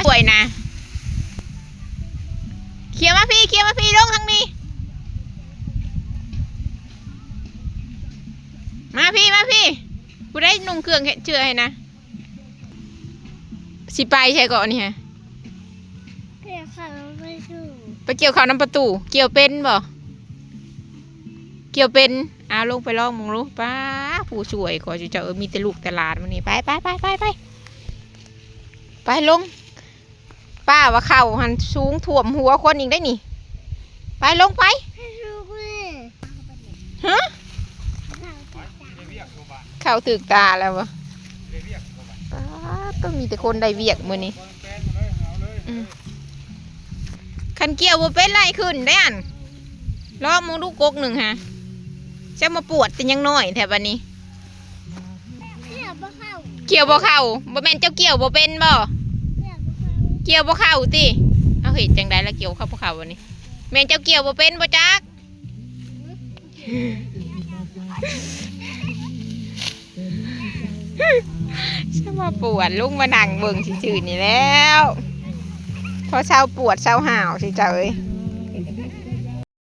ป่วยนะเขี่ยมาพี่ลงทางนี้มาพี่กูได้นุ่งเครื่องเชื่อให้นะสิไปใช่ก่อนนี่ฮะไปเกี่ยวข้าวน้ำประตูเกี่ยวเป็นบ่เกี่ยวเป็นลงไปลองมึงรู้ป้าผู้ช่วยขอจะมีแต่ลูกแต่หลานมันนี่ไปลงป้าว่าเข่าหันสูงถ่วมหัวคนอีกได้นี่ไปลงไปฮะเข่าตึกตาแล้ววะต้องมีแต่คนได้เวียกมือนี้ขันเกี่ยวเป็นไรขึ้นได้อันรอบมึงดูกกหนึ่งฮะจะมาปวดแต่ยังน้อยแถวนี้เกี่ยวบ่เข้าบ่แม่นเจ้าเกี่ยวบ่เป็นบ่เกี่ยวบ่เข้าติเอาเห็นจังไดแล้วเกี่ยวเข้าบ่เข้าวันนี้แม่นเจ้าเกี่ยวบ่เป็นบ่จักจะมาปวดลุงมานั่งเบิ่งซื่อๆนี่แล้วพอเช้าปวดเช้าห่าวสิเจ้าเอ้ย